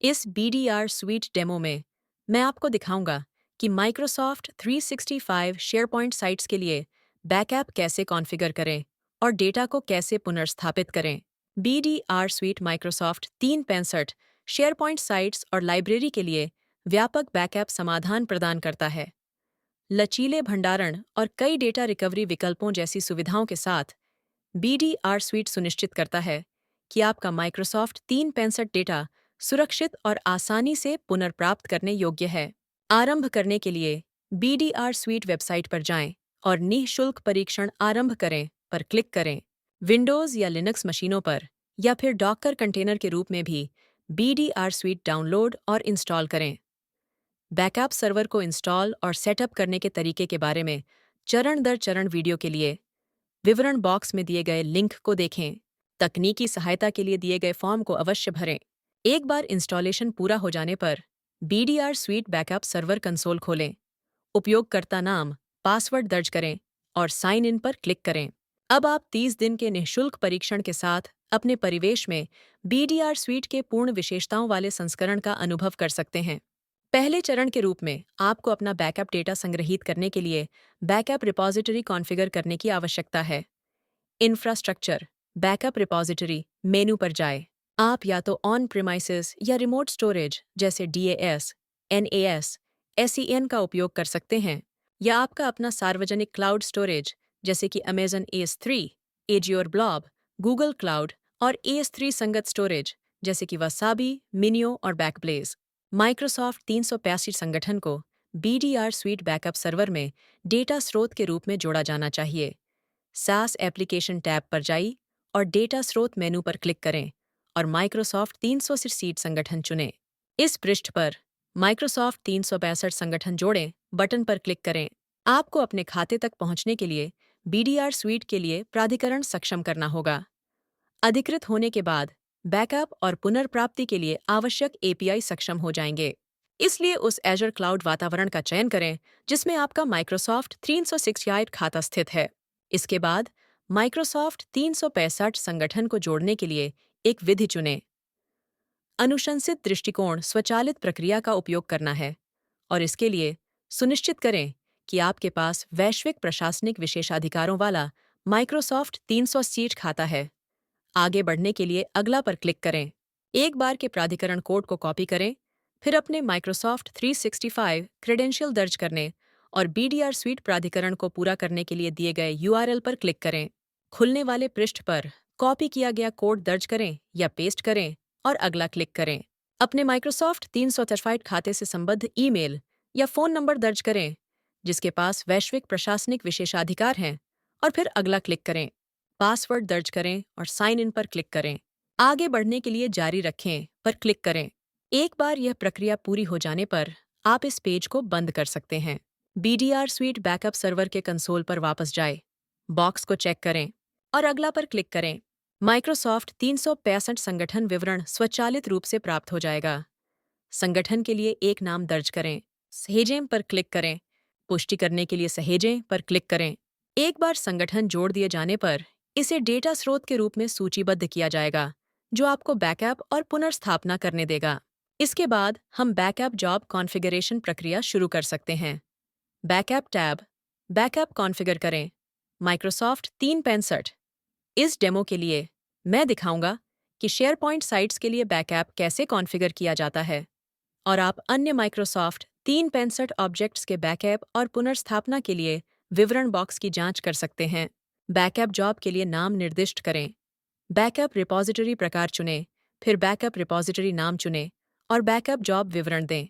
इस BDR sweet demo में मैं आपको दिखाऊंगा कि माइक्रोसॉफ्ट 365 शेयरपॉइंट साइट्स के लिए बैकअप कैसे कॉन्फ़िगर करें और डेटा को कैसे पुनर्स्थापित करें। BDR sweet Microsoft 365 SharePoint sites और लाइब्रेरी के लिए व्यापक बैकअप समाधान प्रदान करता है। लचीले भंडारण और कई डेटा रिकवरी विकल्पों जैसी सुविधाओं के साथ BDR स्वीट सुनिश्चित करता है कि आपका माइक्रोसॉफ्ट 365 डेटा सुरक्षित और आसानी से पुनर्प्राप्त करने योग्य है। आरंभ करने के लिए BDR स्वीट वेबसाइट पर जाएं और निःशुल्क परीक्षण आरंभ करें पर क्लिक करें। विंडोज़ या लिनक्स मशीनों पर या फिर डॉकर कंटेनर के रूप में भी BDR स्वीट डाउनलोड और इंस्टॉल करें। बैकअप सर्वर को इंस्टॉल और सेटअप करने के तरीके के बारे में चरण दर चरण वीडियो के लिए विवरण बॉक्स में दिए गए लिंक को देखें। तकनीकी सहायता के लिए दिए गए फॉर्म को अवश्य भरें। एक बार इंस्टॉलेशन पूरा हो जाने पर BDR sweet backup server console खोलें। उपयोगकर्ता नाम, पासवर्ड दर्ज करें और साइन इन पर क्लिक करें। अब आप 30 दिन के निःशुल्क परीक्षण के साथ अपने परिवेश में BDR स्वीट के पूर्ण विशेषताओं वाले संस्करण का अनुभव कर सकते हैं। पहले चरण के रूप में आपको अपना बैकअप डेटा संग्रहीत करने के लिए बैकअप रिपॉजिटरी कॉन्फ़िगर करने की आवश्यकता है। इंफ्रास्ट्रक्चर, बैकअप रिपॉजिटरी मेनू पर जाएं। आप या तो ऑन प्रीमाइसेस या रिमोट स्टोरेज जैसे DAS, NAS, SEN का उपयोग कर सकते हैं, या आपका अपना सार्वजनिक क्लाउड स्टोरेज जैसे कि Amazon AS3, Azure Blob, Google cloud और AS3 संगत स्टोरेज जैसे कि Wasabi, Minio और Backblaze। माइक्रोसॉफ्ट 365 संगठन को BDR स्वीट बैकअप सर्वर में डेटा स्रोत के रूप में जोड़ा जाना चाहिए। SaaS एप्लीकेशन टैब पर जाइए और डेटा स्रोत मेनू पर क्लिक करें और माइक्रोसॉफ्ट 365 संगठन चुनें। इस पृष्ठ पर माइक्रोसॉफ्ट 365 संगठन जोड़ें बटन पर क्लिक करें। आपको अपने खाते तक पहुंचने के लिए BDR स्वीट के लिए प्राधिकरण सक्षम करना होगा। अधिकृत होने के बाद बैकअप और पुनर्प्राप्ति के लिए आवश्यक API सक्षम हो जाएंगे। इसलिए उस Azure क्लाउड वातावरण का चयन करें जिसमें आपका माइक्रोसॉफ्ट 365 खाता स्थित है। इसके बाद माइक्रोसॉफ्ट 365 संगठन को जोड़ने के लिए एक विधि चुनें। अनुशंसित दृष्टिकोण स्वचालित प्रक्रिया का उपयोग करना है और इसके लिए सुनिश्चित करें कि आपके पास वैश्विक प्रशासनिक विशेषाधिकारों वाला माइक्रोसॉफ्ट 365 खाता है। आगे बढ़ने के लिए अगला पर क्लिक करें। एक बार के प्राधिकरण कोड को कॉपी करें, फिर अपने माइक्रोसॉफ्ट 365 क्रेडेंशियल दर्ज करने और BDR स्वीट प्राधिकरण को पूरा करने के लिए दिए गए URL पर क्लिक करें। खुलने वाले पृष्ठ पर कॉपी किया गया कोड दर्ज करें या पेस्ट करें और अगला क्लिक करें। अपने माइक्रोसॉफ्ट 365 खाते से संबद्ध ईमेल या फ़ोन नंबर दर्ज करें जिसके पास वैश्विक प्रशासनिक विशेषाधिकार हैं और फिर अगला क्लिक करें। पासवर्ड दर्ज करें और साइन इन पर क्लिक करें। आगे बढ़ने के लिए जारी रखें पर क्लिक करें। एक बार यह प्रक्रिया पूरी हो जाने पर आप इस पेज को बंद कर सकते हैं। BDR स्वीट बैकअप सर्वर के कंसोल पर वापस जाएं, बॉक्स को चेक करें और अगला पर क्लिक करें। माइक्रोसॉफ्ट 365 संगठन विवरण स्वचालित रूप से प्राप्त हो जाएगा। संगठन के लिए एक नाम दर्ज करें, सहेजें पर क्लिक करें। पुष्टि करने के लिए सहेजें पर क्लिक करें। एक बार संगठन जोड़ दिए जाने पर इसे डेटा स्रोत के रूप में सूचीबद्ध किया जाएगा जो आपको बैकअप और पुनर्स्थापना करने देगा। इसके बाद हम बैकअप जॉब कॉन्फ़िगरेशन प्रक्रिया शुरू कर सकते हैं। बैकअप टैब, बैकअप कॉन्फ़िगर करें। माइक्रोसॉफ्ट 365। इस डेमो के लिए मैं दिखाऊंगा कि शेयरपॉइंट साइट्स के लिए बैकअप कैसे कॉन्फ़िगर किया जाता है और आप अन्य माइक्रोसॉफ्ट 365 ऑब्जेक्ट्स के बैकअप और पुनर्स्थापना के लिए विवरण बॉक्स की जांच कर सकते हैं। बैकअप जॉब के लिए नाम निर्दिष्ट करें। बैकअप रिपॉजिटरी प्रकार चुनें, फिर बैकअप रिपॉजिटरी नाम चुनें और बैकअप जॉब विवरण दें।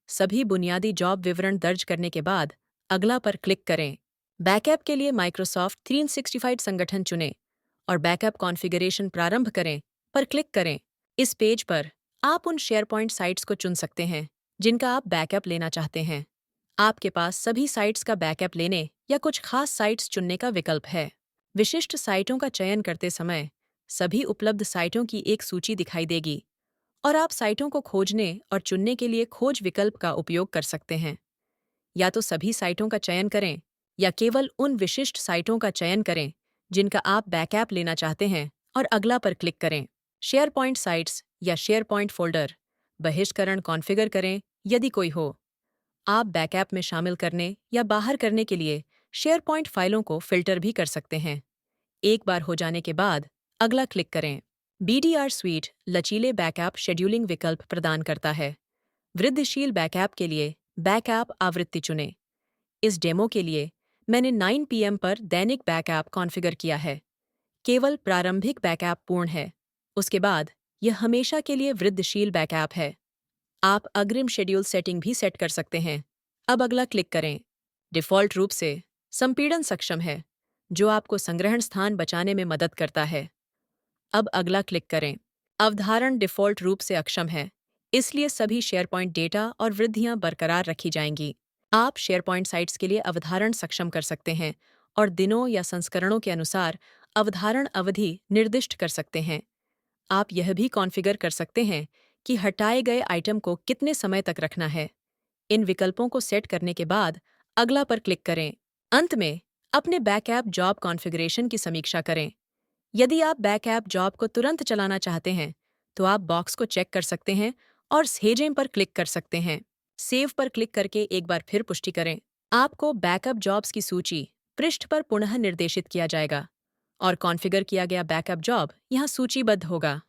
सभी बुनियादी जॉब विवरण दर्ज करने के बाद अगला पर क्लिक करें। बैकअप के लिए माइक्रोसॉफ्ट 365 संगठन चुनें और बैकअप कॉन्फ़िगरेशन प्रारंभ करें पर क्लिक करें। इस पेज पर आप उन शेयरपॉइंट साइट्स को चुन सकते हैं जिनका आप बैकअप लेना चाहते हैं। आपके पास सभी साइट्स का बैकअप लेने या कुछ खास साइट्स चुनने का विकल्प है। विशिष्ट साइटों का चयन करते समय सभी उपलब्ध साइटों की एक सूची दिखाई देगी और आप साइटों को खोजने और चुनने के लिए खोज विकल्प का उपयोग कर सकते हैं। या तो सभी साइटों का चयन करें या केवल उन विशिष्ट साइटों का चयन करें जिनका आप बैकअप लेना चाहते हैं और अगला पर क्लिक करें। शेयरपॉइंट साइट्स या शेयरपॉइंट फ़ोल्डर बहिष्करण कॉन्फ़िगर करें यदि कोई हो। आप बैकअप में शामिल करने या बाहर करने के लिए शेयरपॉइंट फाइलों को फ़िल्टर भी कर सकते हैं। एक बार हो जाने के बाद अगला क्लिक करें। BDR स्वीट लचीले बैकअप शेड्यूलिंग विकल्प प्रदान करता है। वृद्धिशील बैकअप के लिए बैकअप आवृत्ति चुनें। इस डेमो के लिए मैंने 9 PM पर दैनिक बैकअप कॉन्फ़िगर किया है। केवल प्रारंभिक बैकअप पूर्ण है। उसके बाद यह हमेशा के लिए वृद्धिशील बैकअप है। आप अग्रिम शेड्यूल सेटिंग भी सेट कर सकते हैं। अब अगला क्लिक करें। डिफ़ॉल्ट रूप से संपीड़न सक्षम है, जो आपको संग्रहण स्थान बचाने में मदद करता है। अब अगला क्लिक करें। अवधारण डिफ़ॉल्ट रूप से अक्षम है, इसलिए सभी शेयरपॉइंट डेटा और वृद्धियां बरकरार रखी जाएंगी। आप शेयरपॉइंट साइट्स के लिए अवधारण सक्षम कर सकते हैं और दिनों या संस्करणों के अनुसार अवधारण अवधि निर्दिष्ट कर सकते हैं। आप यह भी कॉन्फ़िगर कर सकते हैं कि हटाए गए आइटम को कितने समय तक रखना है। इन विकल्पों को सेट करने के बाद अगला पर क्लिक करें। अंत में अपने बैकअप जॉब कॉन्फ़िगरेशन की समीक्षा करें। यदि आप बैकअप जॉब को तुरंत चलाना चाहते हैं, तो आप बॉक्स को चेक कर सकते हैं और सेव पर क्लिक कर सकते हैं। सेव पर क्लिक करके एक बार फिर पुष्टि करें। आपको बैकअप जॉब्स की सूची पृष्ठ पर पुनः निर्देशित किया जाएगा और कॉन्फ़िगर किया गया बैकअप जॉब यहाँ सूचीबद्ध होगा।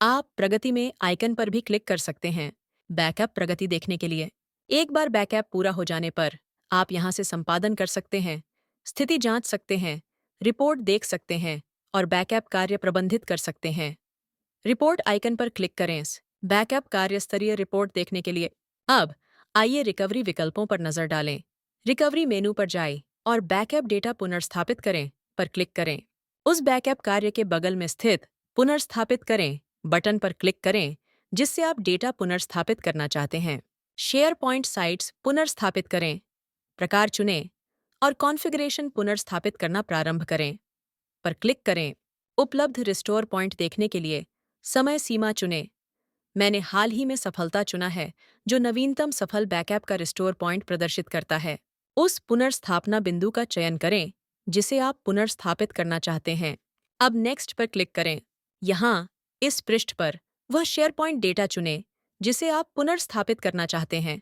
आप प्रगति में आइकन पर भी क्लिक कर सकते हैं बैकअप प्रगति देखने के लिए। एक बार बैकअप पूरा हो जाने पर आप यहाँ से संपादन कर सकते हैं, स्थिति जांच सकते हैं, रिपोर्ट देख सकते हैं और बैकअप कार्य प्रबंधित कर सकते हैं। रिपोर्ट आइकन पर क्लिक करें बैकअप कार्य स्तरीय रिपोर्ट देखने के लिए। अब आइए रिकवरी विकल्पों पर नजर डालें। रिकवरी मेनू पर जाएं और बैकअप डेटा पुनर्स्थापित करें पर क्लिक करें। उस बैकअप कार्य के बगल में स्थित पुनर्स्थापित करें बटन पर क्लिक करें जिससे आप डेटा पुनर्स्थापित करना चाहते हैं। शेयर पॉइंट साइट्स पुनर्स्थापित करें, प्रकार चुनें और कॉन्फ़िगरेशन पुनर्स्थापित करना प्रारंभ करें पर क्लिक करें। उपलब्ध रिस्टोर पॉइंट देखने के लिए समय सीमा चुनें। मैंने हाल ही में सफलता चुना है, जो नवीनतम सफल बैकअप का रिस्टोर पॉइंट प्रदर्शित करता है। उस पुनर्स्थापना बिंदु का चयन करें जिसे आप पुनर्स्थापित करना चाहते हैं। अब नेक्स्ट पर क्लिक करें। यहाँ इस पृष्ठ पर वह शेयरपॉइंट डेटा चुनें जिसे आप पुनर्स्थापित करना चाहते हैं।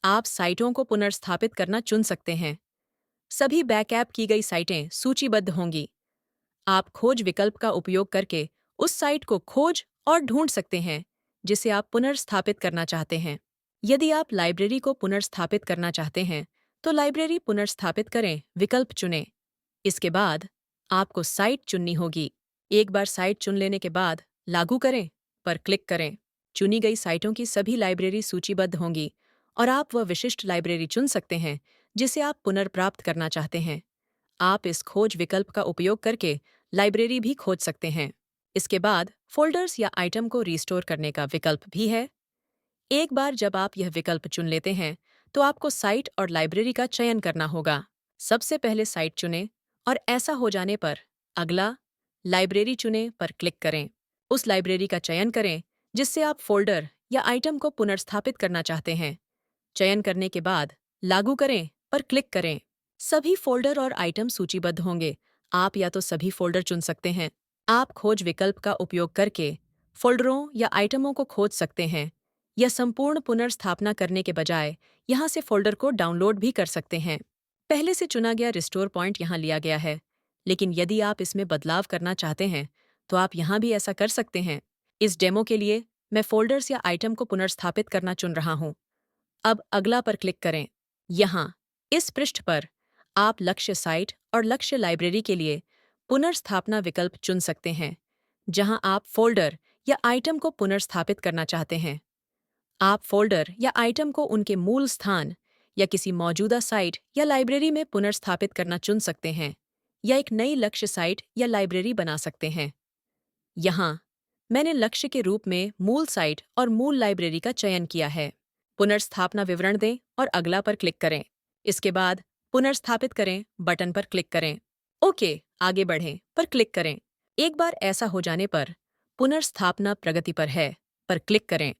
आप साइटों को पुनर्स्थापित करना चुन सकते हैं। सभी बैकअप की गई साइटें सूचीबद्ध होंगी। आप खोज विकल्प का उपयोग करके उस साइट को खोज और ढूंढ सकते हैं जिसे आप पुनर्स्थापित करना चाहते हैं। यदि आप लाइब्रेरी को पुनर्स्थापित करना चाहते हैं, तो लाइब्रेरी पुनर्स्थापित करें विकल्प चुनें। इसके बाद आपको साइट चुननी होगी। एक बार साइट चुन लेने के बाद लागू करें पर क्लिक करें। चुनी गई साइटों की सभी लाइब्रेरी सूचीबद्ध होंगी और आप वह विशिष्ट लाइब्रेरी चुन सकते हैं जिसे आप पुनर्प्राप्त करना चाहते हैं। आप इस खोज विकल्प का उपयोग करके लाइब्रेरी भी खोज सकते हैं। इसके बाद फ़ोल्डर्स या आइटम को रिस्टोर करने का विकल्प भी है। एक बार जब आप यह विकल्प चुन लेते हैं, तो आपको साइट और लाइब्रेरी का चयन करना होगा। सबसे पहले साइट चुनें और ऐसा हो जाने पर अगला लाइब्रेरी चुनें पर क्लिक करें। उस लाइब्रेरी का चयन करें जिससे आप फ़ोल्डर या आइटम को पुनर्स्थापित करना चाहते हैं। चयन करने के बाद लागू करें पर क्लिक करें। सभी फ़ोल्डर और आइटम सूचीबद्ध होंगे। आप या तो सभी फ़ोल्डर चुन सकते हैं। आप खोज विकल्प का उपयोग करके फ़ोल्डरों या आइटमों को खोज सकते हैं या संपूर्ण पुनर्स्थापना करने के बजाय यहाँ से फ़ोल्डर को डाउनलोड भी कर सकते हैं। पहले से चुना गया रिस्टोर पॉइंट यहाँ लिया गया है, लेकिन यदि आप इसमें बदलाव करना चाहते हैं, तो आप यहाँ भी ऐसा कर सकते हैं। इस डेमो के लिए मैं फ़ोल्डर्स या आइटम को पुनर्स्थापित करना चुन रहा हूँ। अब अगला पर क्लिक करें। यहाँ इस पृष्ठ पर आप लक्ष्य साइट और लक्ष्य लाइब्रेरी के लिए पुनर्स्थापना विकल्प चुन सकते हैं, जहां आप फ़ोल्डर या आइटम को पुनर्स्थापित करना चाहते हैं। आप फ़ोल्डर या आइटम को उनके मूल स्थान या किसी मौजूदा साइट या लाइब्रेरी में पुनर्स्थापित करना चुन सकते हैं या एक नई लक्ष्य साइट या लाइब्रेरी बना सकते हैं। यहाँ मैंने लक्ष्य के रूप में मूल साइट और मूल लाइब्रेरी का चयन किया है। पुनर्स्थापना विवरण दें और अगला पर क्लिक करें। इसके बाद पुनर्स्थापित करें बटन पर क्लिक करें। ओके, आगे बढ़ें पर क्लिक करें। एक बार ऐसा हो जाने पर पुनर्स्थापना प्रगति पर है पर क्लिक करें।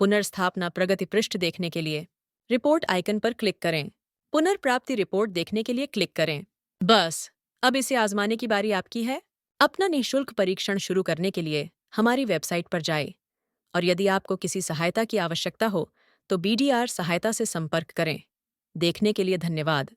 पुनर्स्थापना प्रगति पृष्ठ देखने के लिए रिपोर्ट आइकन पर क्लिक करें। पुनर्प्राप्ति रिपोर्ट देखने के लिए क्लिक करें। बस, अब इसे आजमाने की बारी आपकी है। अपना निःशुल्क परीक्षण शुरू करने के लिए हमारी वेबसाइट पर जाएं और यदि आपको किसी सहायता की आवश्यकता हो, तो BDR सहायता से संपर्क करें। देखने के लिए धन्यवाद।